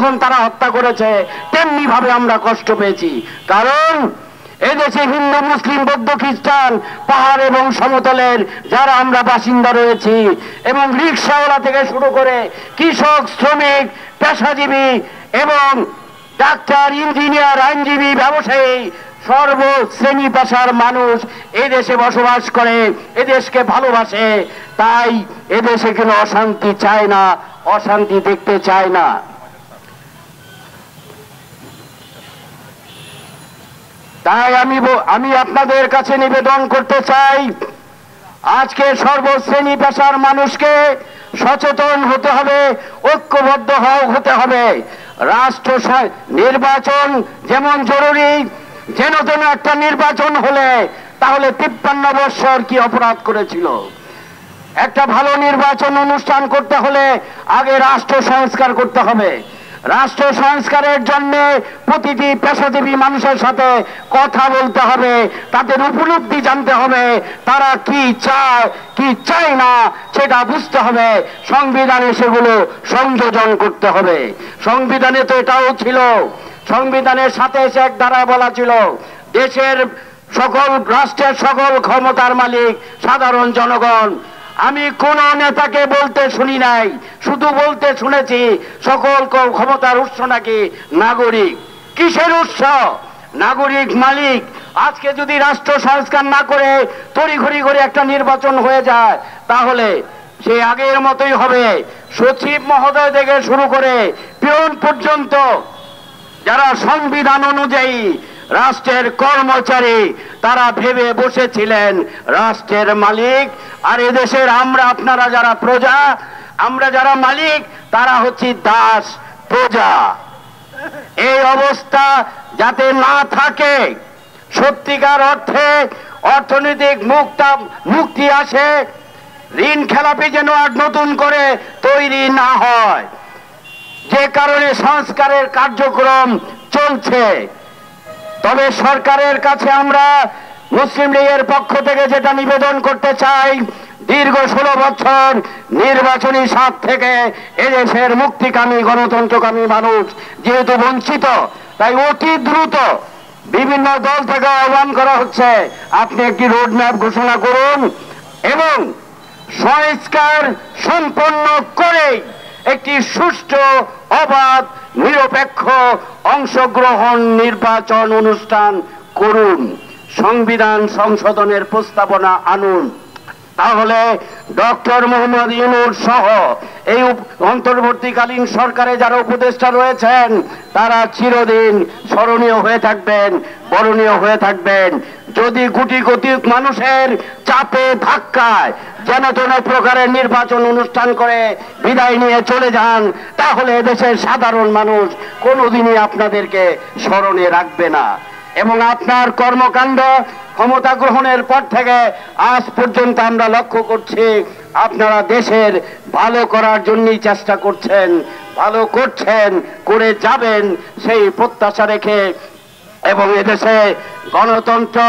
যখন তারা হত্যা করেছে তেমনি ভাবে আমরা কষ্ট পেয়েছি। কারণ এদেশে হিন্দু, মুসলিম, বৌদ্ধ, খ্রিস্টান, পাহাড় এবং সমতলের যারা আমরা বাসিন্দা রয়েছি, এবং রিক্সাওয়ালা থেকে শুরু করে কৃষক, শ্রমিক, পেশাজীবী এবং ডাক্তার, ইঞ্জিনিয়ার, আইনজীবী, ব্যবসায়ী, সর্বশ্রেণী পেশার মানুষ এদেশে বসবাস করে, এদেশকে ভালোবাসে। তাই এদেশে কোনো অশান্তি চায় না, অশান্তি দেখতে চায় না। তাই আমি আপনাদের কাছে নিবেদন করতে চাই, আজকে সর্বশ্রেণী পেশার মানুষকে সচেতন হতে হবে, ঐক্যবদ্ধ হতে হবে। রাষ্ট্র নির্বাচন যেমন জরুরি, যেন তেন একটা নির্বাচন হলে তাহলে 53 বৎসর কি অপরাধ করেছিল? একটা ভালো নির্বাচন অনুষ্ঠান করতে হলে আগে রাষ্ট্র সংস্কার করতে হবে। রাষ্ট্র সংস্কারের জন্য প্রতিটি পেশাজীবী মানুষের সাথে কথা বলতে হবে, তাদের উপলব্ধি জানতে হবে, তারা কি চায় কি চায় না সেটা বুঝতে হবে। সংবিধানে সেগুলো সংযোজন করতে হবে। সংবিধানে তো এটাও ছিল, সংবিধানের সাথে এসে এক ধারায় বলা ছিল, দেশের সকল, রাষ্ট্রের সকল ক্ষমতার মালিক সাধারণ জনগণ। আমি কোন নেতাকে বলতে শুনি নাই, শুধু বলতে শুনেছি সকল ক্ষমতার উৎস নাকি নাগরিক। কিসের উৎস? নাগরিক মালিক। আজকে যদি রাষ্ট্র সংস্কার না করে তড়িঘড়ি করে একটা নির্বাচন হয়ে যায় তাহলে সে আগের মতোই হবে। সচিব মহোদয় থেকে শুরু করে পিয়ন পর্যন্ত যারা সংবিধান অনুযায়ী রাষ্ট্রের কর্মচারী, তারা ভেবে বসেছিলেন রাষ্ট্রের মালিক, আর এদেশের আমরা, আপনারা যারা প্রজা, আমরা যারা মালিক, তারা হচ্ছে দাস প্রজা। এই অবস্থা যাতে না থাকে, সত্যিকার অর্থে অর্থনৈতিক মুক্তি আসে, ঋণ খেলাপি যেন আর নতুন করে তৈরি না হয়, যে কারণে সংস্কারের কার্যক্রম চলছে। তবে সরকারের কাছে আমরা মুসলিম লীগের পক্ষ থেকে যেটা নিবেদন করতে চাই, দীর্ঘ 16 বছর নির্বাচনী স্বাদ থেকে এদেশের মুক্তিকামী, গণতন্ত্রকামী মানুষ যেহেতু বঞ্চিত, তাই অতি দ্রুত বিভিন্ন দল থেকে আহ্বান করা হচ্ছে, আপনি একটি রোডম্যাপ ঘোষণা করুন এবং সংস্কার সম্পন্ন করে একটি সুষ্ঠু, অবাধ, নিরপেক্ষ অংশগ্রহণ নির্বাচন অনুষ্ঠান করুন, সংবিধান সংশোধনের প্রস্তাবনা আনুন। তাহলে ডক্টর মোহাম্মদ ইউনূস সহ এই অন্তর্বর্তীকালীন সরকারে যারা উপদেষ্টা রয়েছেন তারা চিরদিন স্মরণীয় হয়ে থাকবেন, বরণীয় হয়ে থাকবেন। যদি কোটি কোটি মানুষের চাপে ধাক্কায় যেন তেন প্রকারের নির্বাচন অনুষ্ঠান করে বিদায় নিয়ে চলে যান, তাহলে এদেশের সাধারণ মানুষ কোনোদিনই আপনাদেরকে স্মরণে রাখবে না। এবং আপনার কর্মকাণ্ড ক্ষমতা গ্রহণের পর থেকে আজ পর্যন্ত আমরা লক্ষ্য করছি, আপনারা দেশের ভালো করার জন্যই চেষ্টা করছেন, ভালো করছেন, করে যাবেন সেই প্রত্যাশা রেখে, এবং এদেশে গণতন্ত্র